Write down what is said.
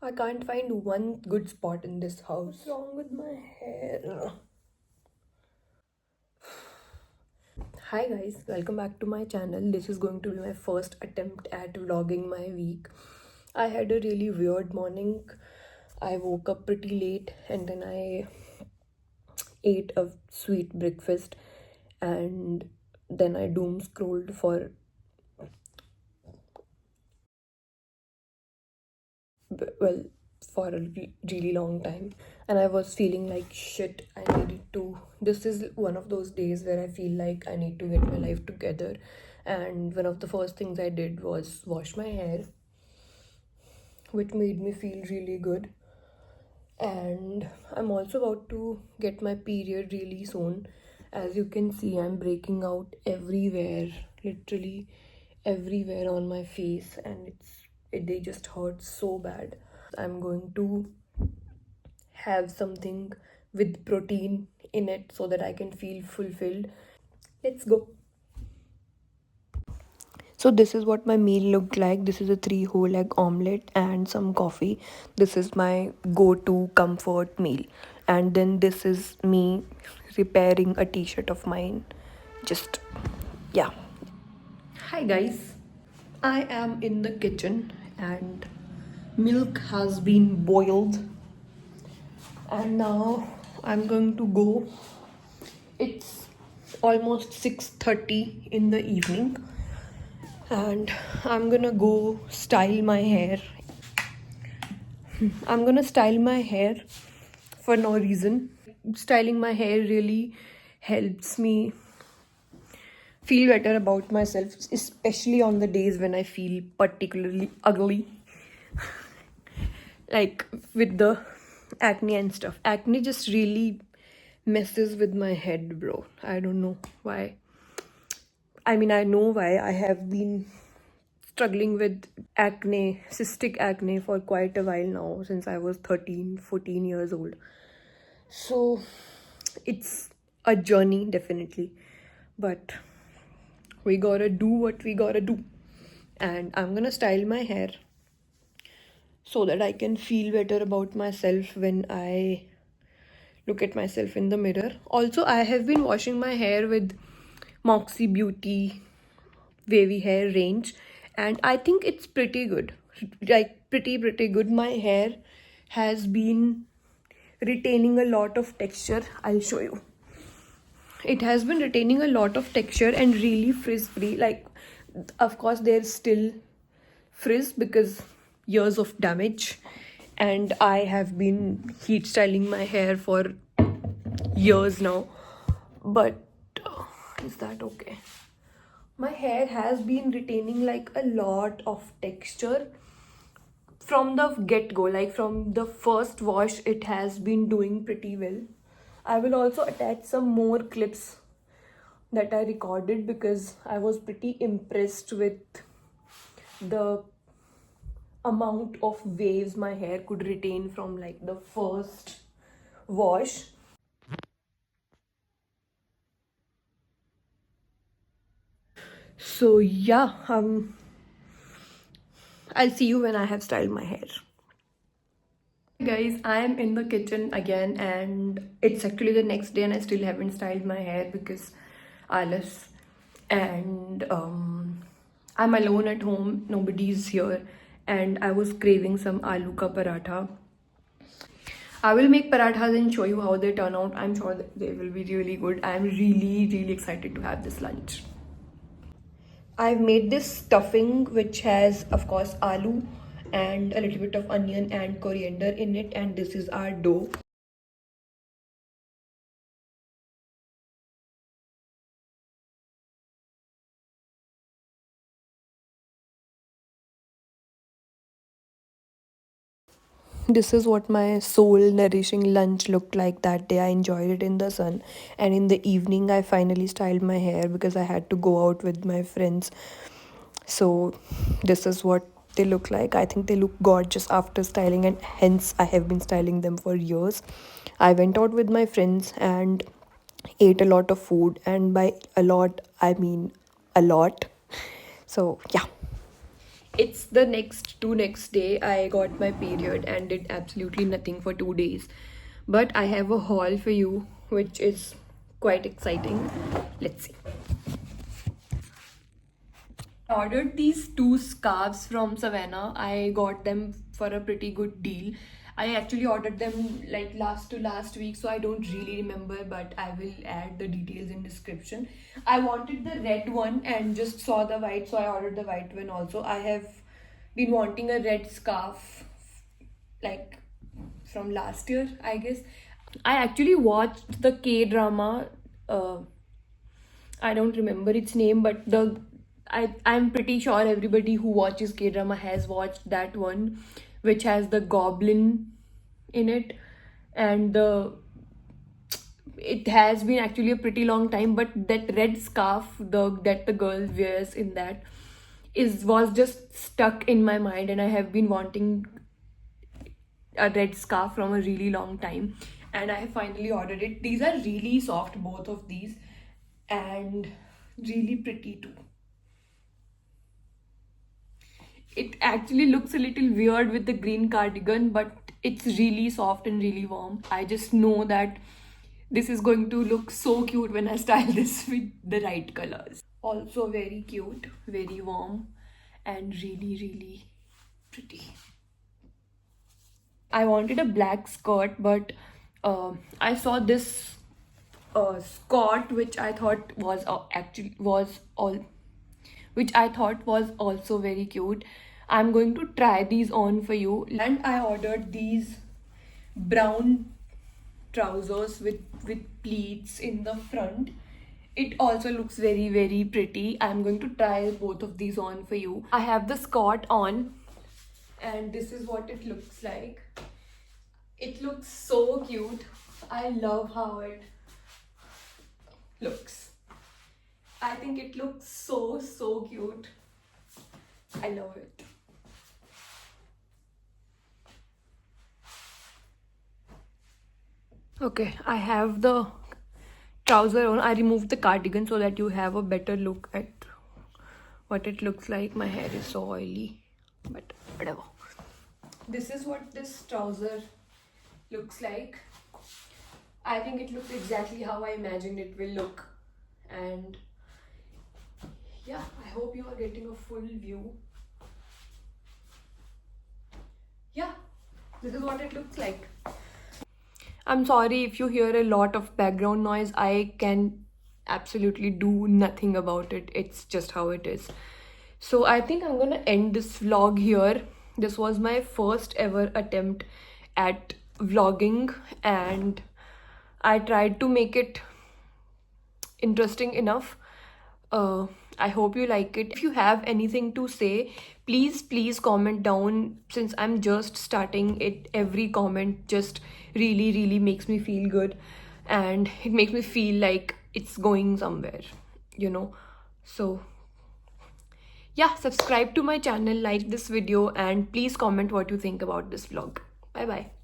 I can't find one good spot in this house. What's wrong with my hair? Hi guys, welcome back to my channel. This is going to be my first attempt at vlogging my week. I had a really weird morning. I woke up pretty late and then I ate a sweet breakfast and then I doom scrolled for well for a really long time, and I was feeling like shit. I needed to This is one of those days where I feel like I need to get my life together, and one of the first things I did was wash my hair, which made me feel really good. And I'm also about to get my period really soon. As you can see, I'm breaking out everywhere, literally everywhere on my face, and they just hurt so bad. I'm going to have something with protein in it so that I can feel fulfilled. Let's go. So this is what my meal looked like. This is a 3 whole egg omelette and some coffee. This is my go-to comfort meal. And then this is me repairing a t-shirt of mine. Just, yeah. Hi guys. I am in the kitchen and milk has been boiled. And now I'm going to go. It's almost 6:30 in the evening and I'm gonna go style my hair. I'm gonna style my hair for no reason. Styling my hair really helps me feel better about myself, especially on the days when I feel particularly ugly, like with the acne and stuff. Acne just really messes with my head, bro. I don't know why. I mean, I know why. I have been struggling with acne, cystic acne, for quite a while now, since I was 13, 14 years old. So it's a journey, definitely. But we gotta do what we gotta do. And I'm gonna style my hair so that I can feel better about myself when I look at myself in the mirror. Also, I have been washing my hair with Moxie Beauty wavy hair range, and I think it's pretty good. Like pretty good. My hair has been retaining a lot of texture. I'll show you. It has been retaining a lot of texture and really frizz free. Like, of course there's still frizz because years of damage, and I have been heat styling my hair for years now. But is that okay? My hair has been retaining like a lot of texture from the get-go. Like from the first wash, it has been doing pretty well. I will also attach some more clips that I recorded because I was pretty impressed with the amount of waves my hair could retain from like the first wash. So yeah, I'll see you when I have styled my hair. Guys, I am in the kitchen again, and it's actually the next day and I still haven't styled my hair because Alice, and I'm alone at home, nobody's here, and I was craving some aloo ka paratha. I will make parathas and show you how they turn out. I'm sure that they will be really good. I'm really excited to have this lunch. I've made this stuffing which has, of course, aloo and a little bit of onion and coriander in it, and this is our dough. This is what my soul nourishing lunch looked like that day. I enjoyed it in the sun, and in the evening I finally styled my hair because I had to go out with my friends. So this is what they look like. I think they look gorgeous after styling, and hence I have been styling them for years. I went out with my friends and ate a lot of food, and by a lot I mean a lot. So yeah. It's the next day I got my period and did absolutely nothing for 2 days. But I have a haul for you, which is quite exciting. Let's see. I ordered these two scarves from Savannah. I got them for a pretty good deal. I actually ordered them like last to last week, so I don't really remember, but I will add the details in description. I wanted the red one and just saw the white, so I ordered the white one also. I have been wanting a red scarf like from last year, I guess. I actually watched the K drama. I don't remember its name, but I'm pretty sure everybody who watches K drama has watched that one, which has the goblin in it, and the it has been actually a pretty long time, but that red scarf that the girl wears in that is was just stuck in my mind, and I have been wanting a red scarf from a really long time, and I finally ordered it. These are really soft, both of these, and really pretty too. It actually looks a little weird with the green cardigan, but it's really soft and really warm. I just know that this is going to look so cute when I style this with the right colors. Also very cute, very warm, and really, really pretty. I wanted a black skirt, but I saw this skirt which I thought was actually was all which I thought was also very cute. I'm going to try these on for you. And I ordered these brown trousers with pleats in the front. It also looks very, very pretty. I'm going to try both of these on for you. I have the skirt on, and this is what it looks like. It looks so cute. I love how it looks. I think it looks so cute. I love it. Okay, I have the trouser on. I removed the cardigan so that you have a better look at what it looks like. My hair is so oily, but whatever. This is what this trouser looks like. I think it looks exactly how I imagined it will look, and yeah, I hope you are getting a full view. Yeah, this is what it looks like. I'm sorry if you hear a lot of background noise. I can absolutely do nothing about it. It's just how it is. So I think I'm gonna end this vlog here. This was my first ever attempt at vlogging, and I tried to make it interesting enough. I hope you like it. If you have anything to say, please comment down. Since I'm just starting it, every comment just really makes me feel good, and it makes me feel like it's going somewhere, you know. So yeah, subscribe to my channel, like this video, and please comment what you think about this vlog. Bye bye.